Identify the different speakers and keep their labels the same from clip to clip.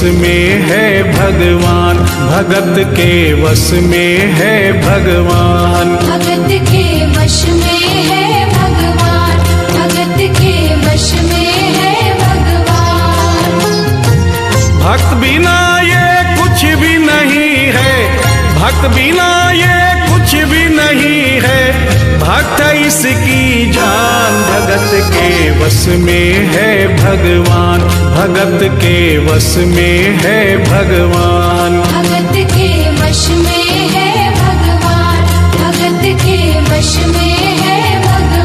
Speaker 1: में है भगवान, भगत के वश में है भगवान।
Speaker 2: भगत के वश में है भगवान, भगत के वश में है भगवान।
Speaker 1: भक्त बिना ये कुछ भी नहीं है, भक्त बिना ये कुछ भी नहीं है, भक्त इसकी जान। भगत के वश में है भगवान, भगत के वश में है भगवान।
Speaker 2: भगत के वश में है भगवान, भगत के वश में है भगवान।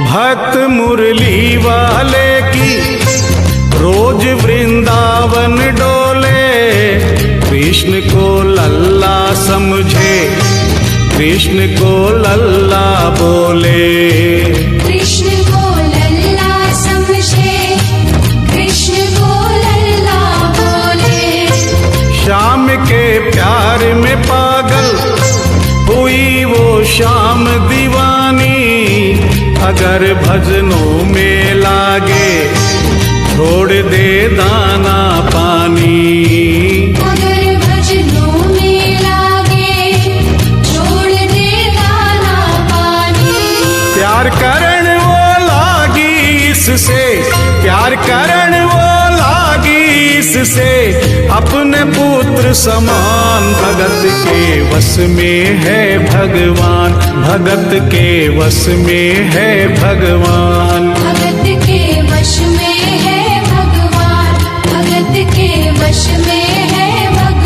Speaker 1: भक्त मुरली वाले की रोज वृंदावन डोले, कृष्ण को लल्ला समझे, कृष्ण को लल्ला बोले।
Speaker 2: कृष्ण को लल्ला समझे, कृष्ण को लल्ला बोले।
Speaker 1: श्याम के प्यार में पागल हुई वो श्याम दीवानी, अगर भजनों में लागे छोड़ दे दाना पानी।
Speaker 2: अगर भजनों में लागे छोड़ दे दाना पानी।
Speaker 1: प्यार करण वो लागी इससे, प्यार करण वो लागी इससे, अपने पुत्र समान। भगत के वश में है भगवान, भगत के वश में है भगवान।
Speaker 2: भगत के वश में है भगवान, भगत के वश में है भगवान।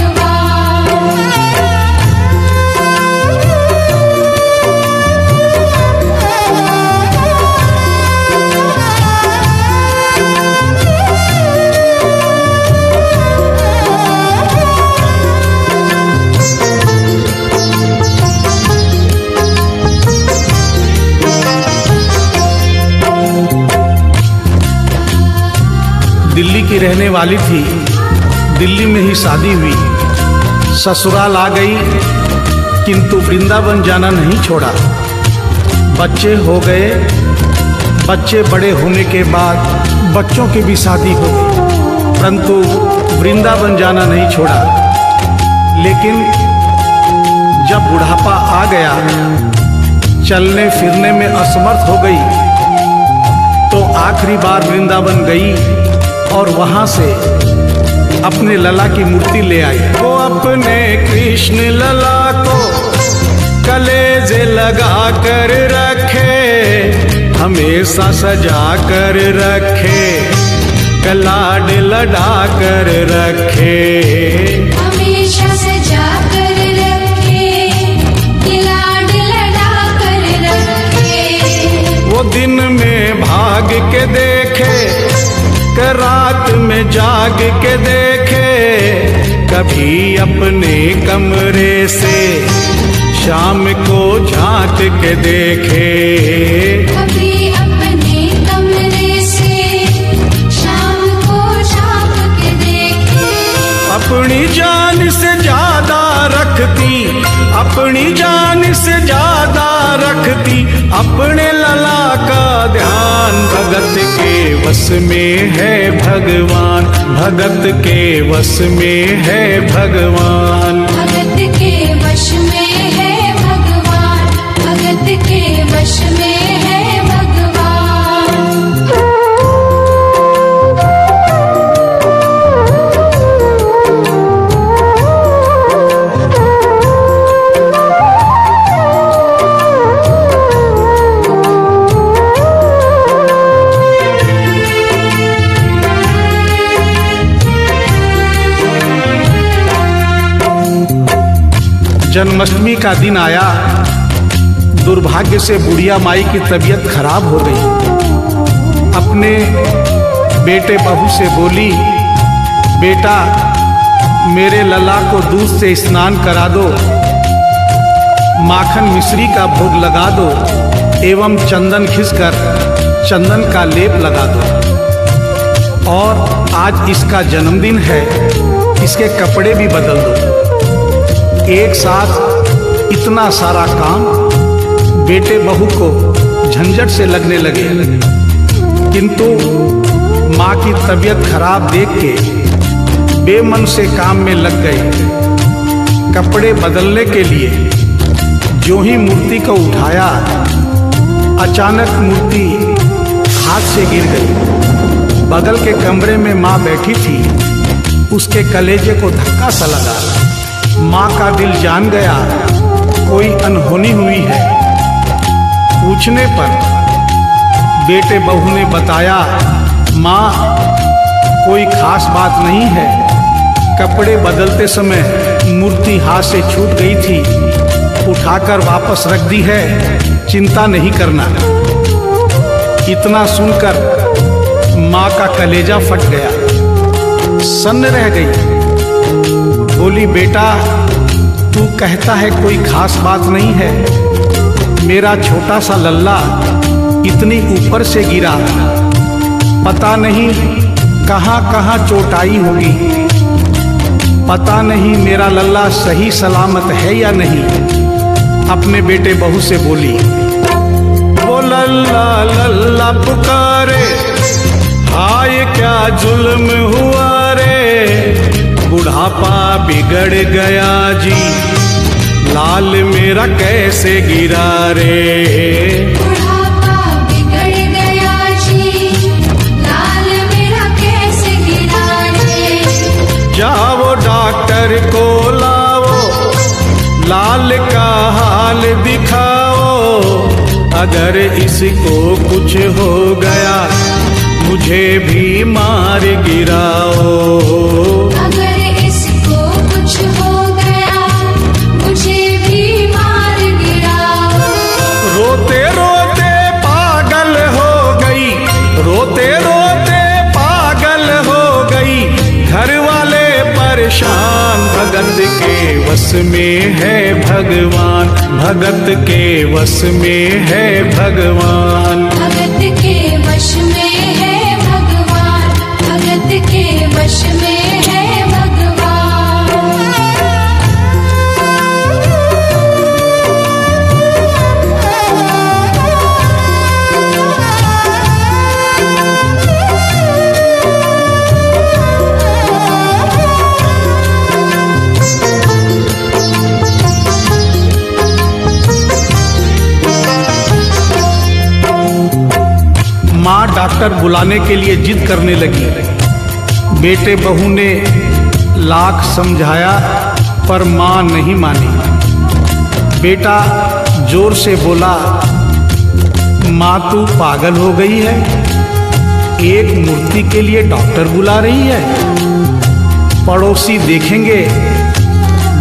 Speaker 1: दिल्ली की रहने वाली थी, दिल्ली में ही शादी हुई, ससुराल आ गई, किंतु वृंदावन जाना नहीं छोड़ा। बच्चे हो गए, बच्चे बड़े होने के बाद बच्चों की भी शादी हो गई, परंतु वृंदावन जाना नहीं छोड़ा। लेकिन जब बुढ़ापा आ गया, चलने फिरने में असमर्थ हो गई, तो आखिरी बार वृंदावन गई और वहां से अपने लला की मूर्ति ले आई। वो अपने कृष्ण लला को कलेजे लगा कर रखे, हमेशा सजा कर रखे, कलाड लड़ा कर रखे।
Speaker 2: हमेशा सजा कर रखे, लाड लड़ा कर रखे।
Speaker 1: वो दिन में भाग के देखे, रात में जाग के देखे, कभी अपने कमरे से शाम को झांक के देखे।
Speaker 2: कभी अपने कमरे से शाम को झांक के देखे।
Speaker 1: अपनी जान से ज्यादा रखती, अपनी जान से ज्यादा रखती, अपने लला का ध्यान। भगत के वश में है भगवान, भगत के वश में है भगवान।
Speaker 2: भगत के वश में है भगवान, भगत के वश में है भगवान।
Speaker 1: जन्माष्टमी का दिन आया, दुर्भाग्य से बुढ़िया माई की तबीयत खराब हो गई। अपने बेटे बहू से बोली, बेटा मेरे लला को दूध से स्नान करा दो। माखन मिश्री का भोग लगा दो एवं चंदन खिसकर चंदन का लेप लगा दो। और आज इसका जन्मदिन है, इसके कपड़े भी बदल दो। एक साथ इतना सारा काम बेटे बहू को झंझट से लगने लगे, किंतु माँ की तबीयत खराब देख के बेमन से काम में लग गए। कपड़े बदलने के लिए जो ही मूर्ति को उठाया, अचानक मूर्ति हाथ से गिर गई। बगल के कमरे में माँ बैठी थी, उसके कलेजे को धक्का सा लगा। माँ का दिल जान गया कोई अनहोनी हुई है। पूछने पर बेटे बहू ने बताया, माँ कोई खास बात नहीं है, कपड़े बदलते समय मूर्ति हाथ से छूट गई थी, उठाकर वापस रख दी है, चिंता नहीं करना। इतना सुनकर माँ का कलेजा फट गया, सन्न रह गई। बोली, बेटा तू कहता है कोई खास बात नहीं है, मेरा छोटा सा लल्ला इतनी ऊपर से गिरा, पता नहीं कहाँ कहाँ चोट आई होगी, पता नहीं मेरा लल्ला सही सलामत है या नहीं। अपने बेटे बहू से बोली, वो लल्ला लल्ला पुकारे, हाय क्या जुल्म हुआ रे, बुढ़ापा बिगड़ गया जी, लाल मेरा कैसे गिरा रे।
Speaker 2: बुढ़ापा बिगड़ गया जी, लाल मेरा कैसे गिरा रे।
Speaker 1: जाओ डॉक्टर को लाओ, लाल का हाल दिखाओ, अगर इसको कुछ हो गया मुझे भी मार गिराओ।
Speaker 2: अगर इसको कुछ हो गया मुझे भी मार गिराओ।
Speaker 1: रोते रोते पागल हो गई, रोते रोते पागल हो गई, घर वाले परेशान, भगत के वश में है भगवान, भगत के वश में है भगवान।
Speaker 2: भगत के वश में है भगवान, भगत के वश में है भगवान।
Speaker 1: माँ डॉक्टर बुलाने के लिए जिद करने लगी। बेटे बहू ने लाख समझाया पर माँ नहीं मानी। बेटा जोर से बोला, माँ तू पागल हो गई है, एक मूर्ति के लिए डॉक्टर बुला रही है। पड़ोसी देखेंगे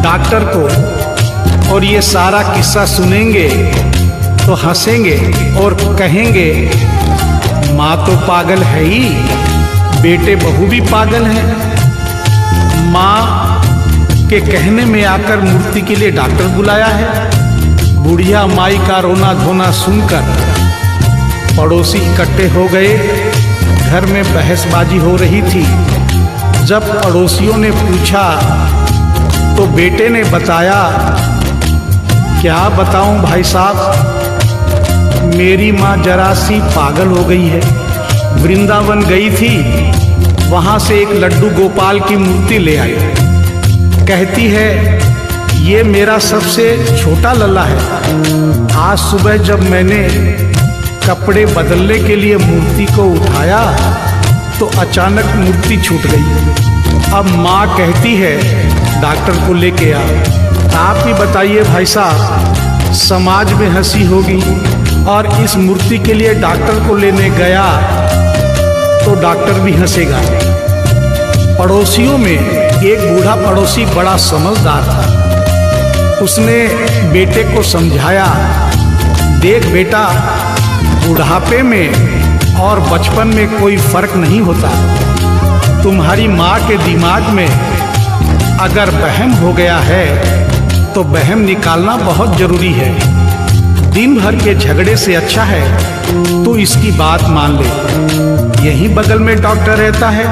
Speaker 1: डॉक्टर को और ये सारा किस्सा सुनेंगे तो हंसेंगे और कहेंगे माँ तो पागल है ही, बेटे बहू भी पागल है। माँ के कहने में आकर मूर्ति के लिए डॉक्टर बुलाया है। बुढ़िया माई का रोना धोना सुनकर पड़ोसी इकट्ठे हो गए। घर में बहसबाजी हो रही थी। जब पड़ोसियों ने पूछा तो बेटे ने बताया, क्या बताऊं भाई साहब, मेरी माँ जरा सी पागल हो गई है। वृंदावन गई थी, वहां से एक लड्डू गोपाल की मूर्ति ले आई। कहती है ये मेरा सबसे छोटा लल्ला है। आज सुबह जब मैंने कपड़े बदलने के लिए मूर्ति को उठाया तो अचानक मूर्ति छूट गई। अब माँ कहती है डॉक्टर को लेके आ। आप ही बताइए भाई साहब, समाज में हंसी होगी और इस मूर्ति के लिए डॉक्टर को लेने गया तो डॉक्टर भी हंसेगा। पड़ोसियों में एक बूढ़ा पड़ोसी बड़ा समझदार था। उसने बेटे को समझाया, देख बेटा, बुढ़ापे में और बचपन में कोई फर्क नहीं होता। तुम्हारी माँ के दिमाग में अगर वहम हो गया है तो वहम निकालना बहुत जरूरी है। दिन भर के झगड़े से अच्छा है तू इसकी बात मान ले। यहीं बगल में डॉक्टर रहता है,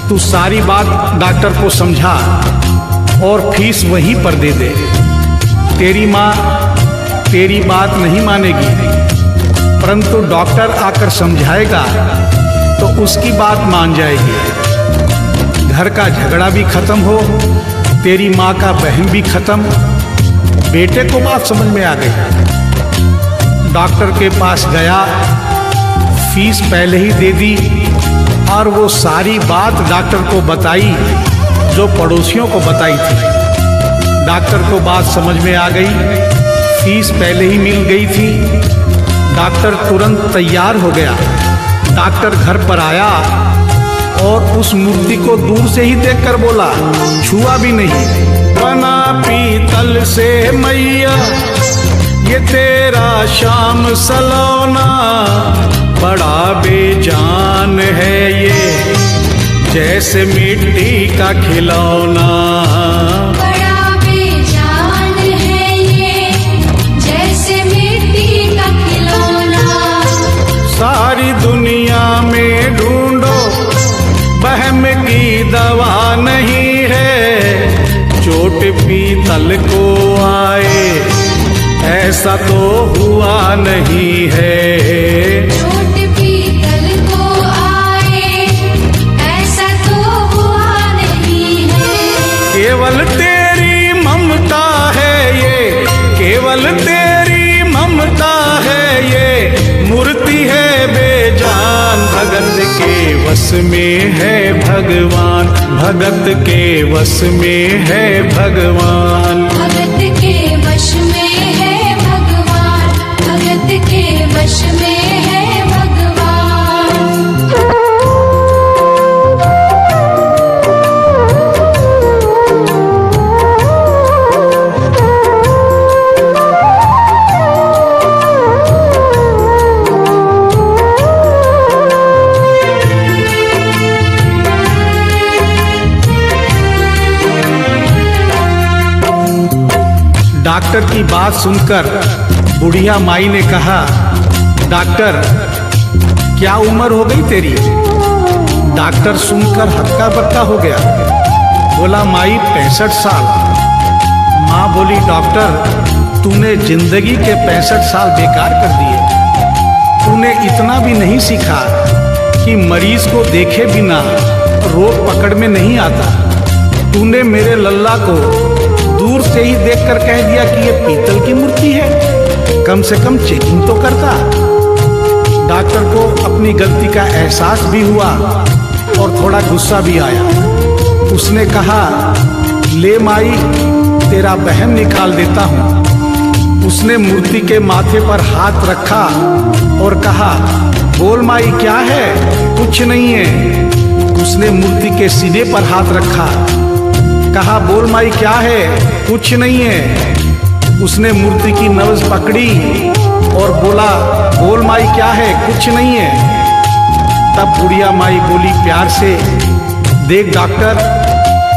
Speaker 1: तू सारी बात डॉक्टर को समझा और फीस वहीं पर दे दे। तेरी माँ तेरी बात नहीं मानेगी, परंतु डॉक्टर आकर समझाएगा तो उसकी बात मान जाएगी। घर का झगड़ा भी खत्म हो, तेरी माँ का बहन भी खत्म। बेटे को बात समझ में आ गई। डॉक्टर के पास गया, फीस पहले ही दे दी और वो सारी बात डॉक्टर को बताई जो पड़ोसियों को बताई थी। डॉक्टर को बात समझ में आ गई, फीस पहले ही मिल गई थी। डॉक्टर तुरंत तैयार हो गया। डॉक्टर घर पर आया और उस मूर्ति को दूर से ही देखकर बोला, छुआ भी नहीं। बना पीतल से मैया ये तेरा शाम सलोना, बड़ा बेजान है ये जैसे मिट्टी का खिलौना।
Speaker 2: बड़ा बेजान है ये जैसे मिट्टी का खिलौना।
Speaker 1: सारी दुनिया में ढूंढो वहम की दवा नहीं है, चोट पीतल को आए ऐसा तो हुआ नहीं है।
Speaker 2: चोट पीतल को आए ऐसा तो हुआ नहीं है।
Speaker 1: केवल तेरी ममता है ये, केवल तेरी ममता है ये, मूर्ति है बेजान। भगत के वश में है भगवान, भगत के वश में है भगवान।
Speaker 2: भगत के वश में है भगवान, भगत के वश में है भगवान।
Speaker 1: डॉक्टर की बात सुनकर बुढ़िया माई ने कहा, डॉक्टर क्या उम्र हो गई तेरी? डॉक्टर सुनकर हक्का बक्का हो गया, बोला माई 65 साल। माँ बोली, डॉक्टर तूने जिंदगी के 65 साल बेकार कर दिए। तूने इतना भी नहीं सीखा कि मरीज को देखे बिना रोग पकड़ में नहीं आता। तूने मेरे लल्ला को दूर से ही देखकर कह दिया कि ये पीतल की मूर्ति है, कम से कम चेकिंग तो करता। डॉक्टर को अपनी गलती का एहसास भी हुआ और थोड़ा गुस्सा भी आया। उसने कहा, ले माई तेरा वहम निकाल देता हूँ। उसने मूर्ति के माथे पर हाथ रखा और कहा, बोल माई क्या है? कुछ नहीं है। उसने मूर्ति के सीने पर हाथ रखा, कहा, बोल माई क्या है? कुछ नहीं है। उसने मूर्ति की नब्ज पकड़ी और बोला, बोल माई क्या है? कुछ नहीं है। तब बुढ़िया माई बोली प्यार से, देख डॉक्टर,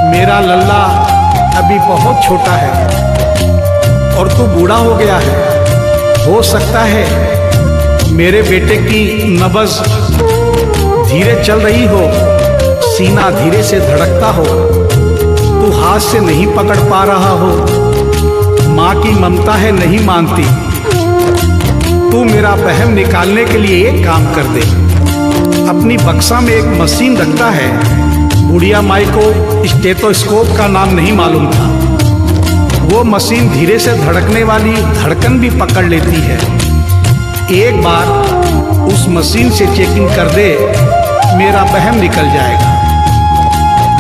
Speaker 1: मेरा लल्ला अभी बहुत छोटा है और तू बूढ़ा हो गया है। हो सकता है मेरे बेटे की नब्ज धीरे चल रही हो, सीना धीरे से धड़कता हो, तू हाथ से नहीं पकड़ पा रहा हो, माँ की ममता है नहीं मानती। तू मेरा वहम निकालने के लिए एक काम कर दे। अपनी बक्सा में एक मशीन रखता है। बुढ़िया माई को स्टेथोस्कोप का नाम नहीं मालूम था। वो मशीन धीरे से धड़कने वाली धड़कन भी पकड़ लेती है। एक बार उस मशीन से चेकिंग कर दे, मेरा वहम निकल जाएगा।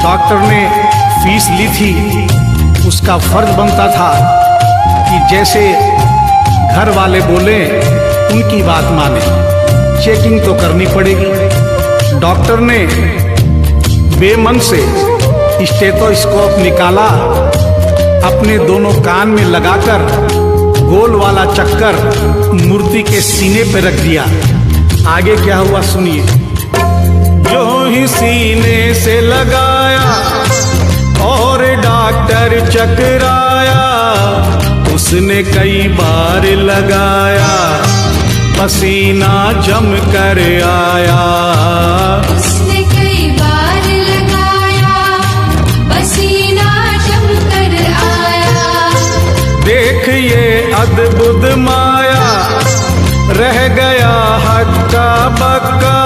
Speaker 1: डॉक्टर ने फीस ली थी, उसका फर्ज बनता था कि जैसे घर वाले बोले उनकी बात माने। चेकिंग तो करनी पड़ेगी। डॉक्टर ने बेमन से स्टेथोस्कोप निकाला, अपने दोनों कान में लगाकर गोल वाला चक्कर मूर्ति के सीने पर रख दिया। आगे क्या हुआ सुनिए। जो ही सीने से लगाया और डॉक्टर चकराया, उसने कई बार लगाया, पसीना जम कर आया।
Speaker 2: उसने कई बार लगाया, पसीना जम कर आया।
Speaker 1: देख ये अद्भुत माया, रह गया हक्का बक्का,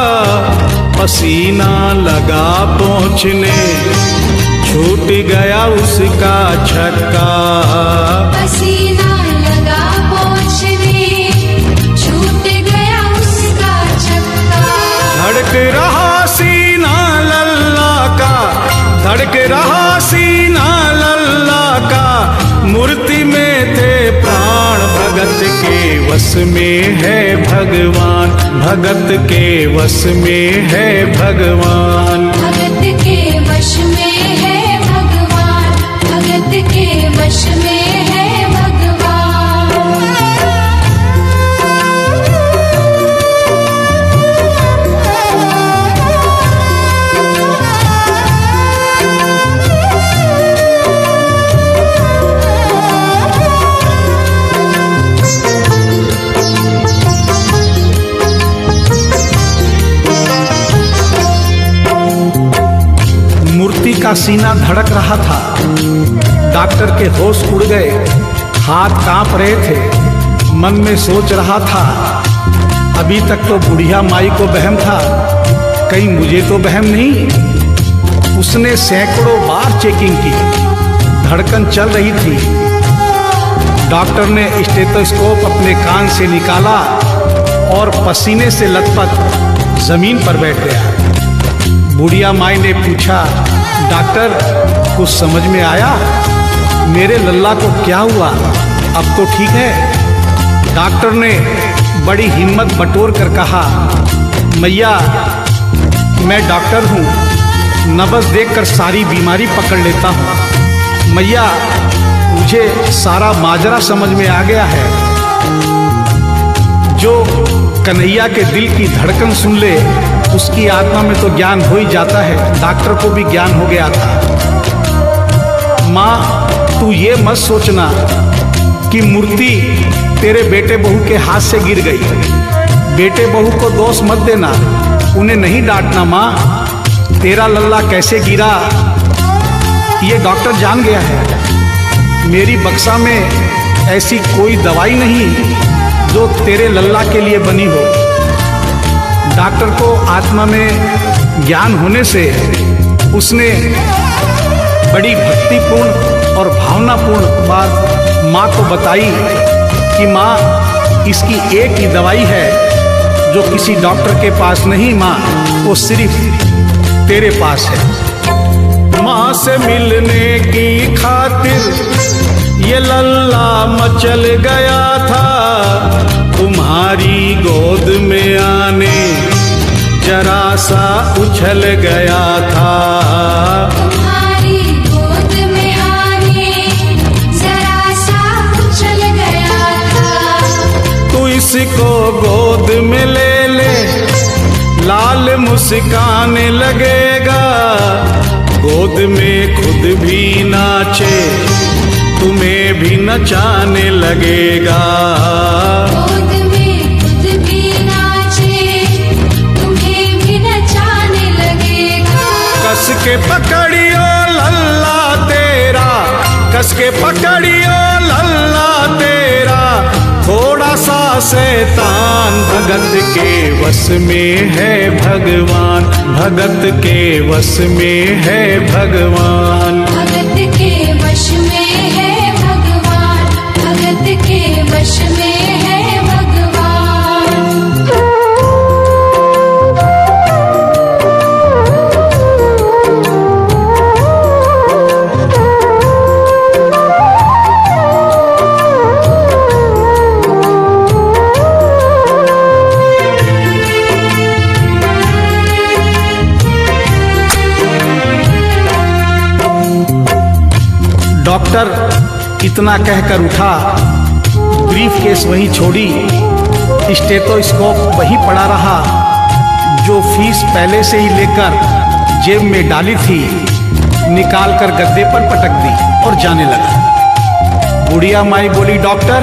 Speaker 1: पसीना लगा पहुँचने, छूट गया उसका छक्का।
Speaker 2: पसीना लगा पहुँचने, छूट गया उसका छक्का।
Speaker 1: धड़क रहा सीना लल्ला का, धड़क रहा सीना लल्ला का, मूर्ति में थे प्राण, भगत के वश में है भगवान, भगत के वश में है भगवान।
Speaker 2: भगत के वश में है भगवान, भगत के वश में है
Speaker 1: मूर्ति का सीना धड़क रहा था। डॉक्टर के होश उड़ गए, हाथ कांप रहे थे। मन में सोच रहा था, अभी तक तो बुढ़िया माई को वहम था, कहीं मुझे तो वहम नहीं। उसने सैकड़ों बार चेकिंग की, धड़कन चल रही थी। डॉक्टर ने स्टेथोस्कोप अपने कान से निकाला और पसीने से लथपथ जमीन पर बैठ गया। बुढ़िया माई ने पूछा, डॉक्टर कुछ समझ में आया? मेरे लल्ला को क्या हुआ? अब तो ठीक है? डॉक्टर ने बड़ी हिम्मत बटोर कर कहा, मैया मैं डॉक्टर हूँ, नब्ज देखकर सारी बीमारी पकड़ लेता हूँ। मैया मुझे सारा माजरा समझ में आ गया है। जो कन्हैया के दिल की धड़कन सुन ले, उसकी आत्मा में तो ज्ञान हो ही जाता है। डॉक्टर को भी ज्ञान हो गया था। माँ तू ये मत सोचना कि मूर्ति तेरे बेटे बहू के हाथ से गिर गई। बेटे बहू को दोष मत देना, उन्हें नहीं डांटना। माँ तेरा लल्ला कैसे गिरा ये डॉक्टर जान गया है। मेरी बक्सा में ऐसी कोई दवाई नहीं जो तेरे लल्ला के लिए बनी हो। डॉक्टर को आत्मा में ज्ञान होने से उसने बड़ी भक्तिपूर्ण और भावनापूर्ण बात माँ को बताई कि माँ इसकी एक ही दवाई है जो किसी डॉक्टर के पास नहीं, माँ वो सिर्फ तेरे पास है। माँ से मिलने की खातिर ये लल्ला मचल गया था, तुम्हारी गोद में आने जरा सा उछल गया था।
Speaker 2: तुम्हारी गोद में आने जरा सा उछल गया था।
Speaker 1: तू इसको गोद में ले ले, लाल मुस्काने लगेगा। गोद में खुद भी नाचे, तुम्हें भी नचाने लगेगा।
Speaker 2: गोद में खुद भी नाचे, तुम्हें भी नचाने लगेगा।
Speaker 1: कस के पकड़ियो लल्ला तेरा, कस के पकड़ियो लल्ला तेरा, थोड़ा सा शैतान भगत के वश में है भगवान, भगत के वश में है भगवान।
Speaker 2: भगत के वश में है भगवान, भगत के वश में है भगवान।
Speaker 1: डॉक्टर इतना कहकर उठा, ब्रीफ केस वहीं छोड़ी, स्टेथोस्कोप वहीं पड़ा रहा जो फीस पहले से ही लेकर जेब में डाली थी। निकाल कर गद्दे पर पटक दी और जाने लगा। बुढ़िया माई बोली, डॉक्टर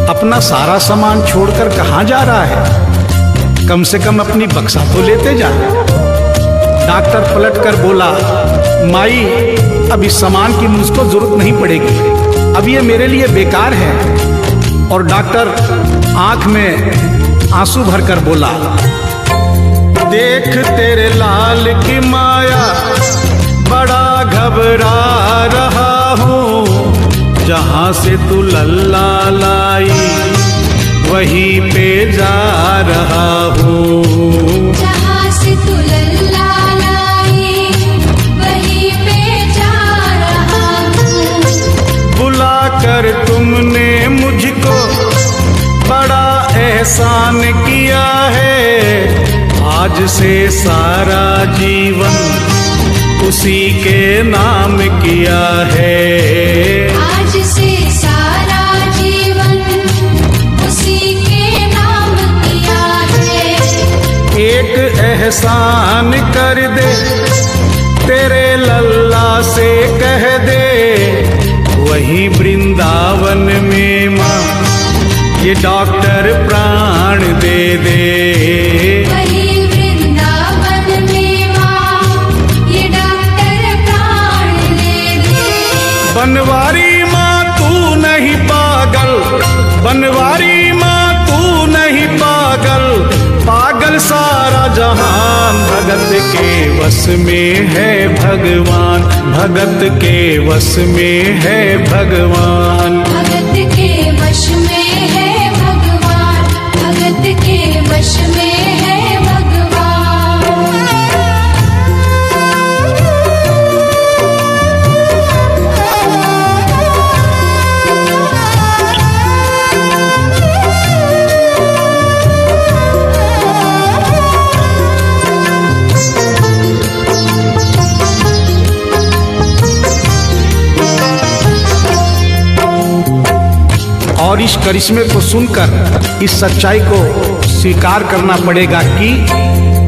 Speaker 1: अपना सारा सामान छोड़कर कहाँ जा रहा है? कम से कम अपनी बक्सा तो लेते जा। डॉक्टर पलट कर बोला, माई अब इस सामान की मुझको जरूरत नहीं पड़ेगी, अब ये मेरे लिए बेकार है। और डॉक्टर आंख में आंसू भरकर बोला, देख तेरे लाल की माया बड़ा घबरा रहा हूँ, जहाँ से तू लल्ला लाई वहीं पे जा रहा हूँ।
Speaker 2: जहाँ से तू लल्ला लाई वहीं पे जा रहा हूँ।
Speaker 1: बुला कर तुमने मुझको बड़ा एहसान किया है, आज से सारा जीवन उसी के नाम किया है।
Speaker 2: आज से सारा जीवन उसी के नाम किया है।
Speaker 1: एक एहसान कर दे तेरे लल्ला से कह दे, वही वृंदावन में माँ ये डॉक्टर प्राण दे दे।
Speaker 2: वही वृंदावन में माँ ये डॉक्टर प्राण दे दे।
Speaker 1: बनवारी माँ तू नहीं पागल, बनवारी माँ तू नहीं पागल, पागल सारा जहान, भगत के वश में है भगवान, भगत के वश में है भगवान।
Speaker 2: भगत के वश में है भगवान, भगत के वश में है भगवान।
Speaker 1: और इस करिश्मे को सुनकर इस सच्चाई को स्वीकार करना पड़ेगा कि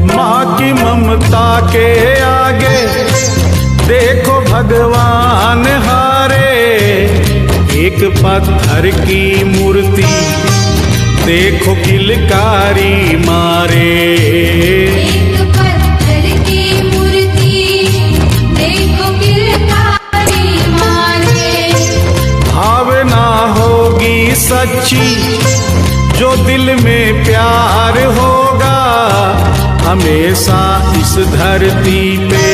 Speaker 1: माँ की ममता के आगे देखो भगवान हारे। एक पत्थर की मूर्ति देखो किलकारी मारे।
Speaker 2: एक पत्थर की मूर्ति देखो किलकारी मारे।
Speaker 1: भावना होगी सच्ची जो दिल में प्यार होगा, हमेशा इस धरती पे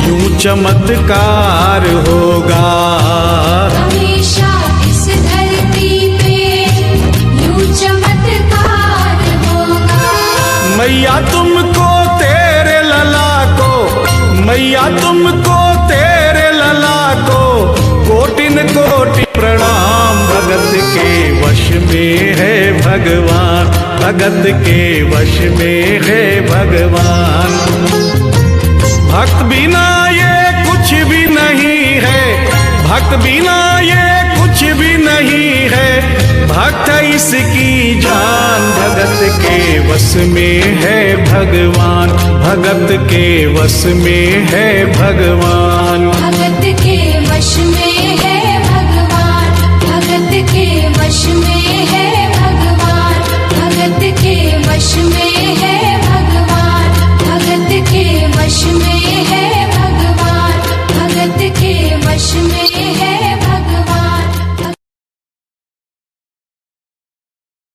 Speaker 1: यूं चमत्कार होगा।
Speaker 2: हमेशा इस धरती पे यूं चमत्कार होगा।
Speaker 1: मैया तुमको तेरे लला को, मैया तुमको तेरे लला को कोटिन कोटि प्रणाम। भगत के वश में है भगवान, भगत के वश में है भगवान। भक्त बिना ये कुछ भी नहीं है, भक्त बिना ये कुछ भी नहीं है, भक्त इसकी जान। भगत के वश में है भगवान, भगत के वश में है भगवान।
Speaker 2: भगत के वश में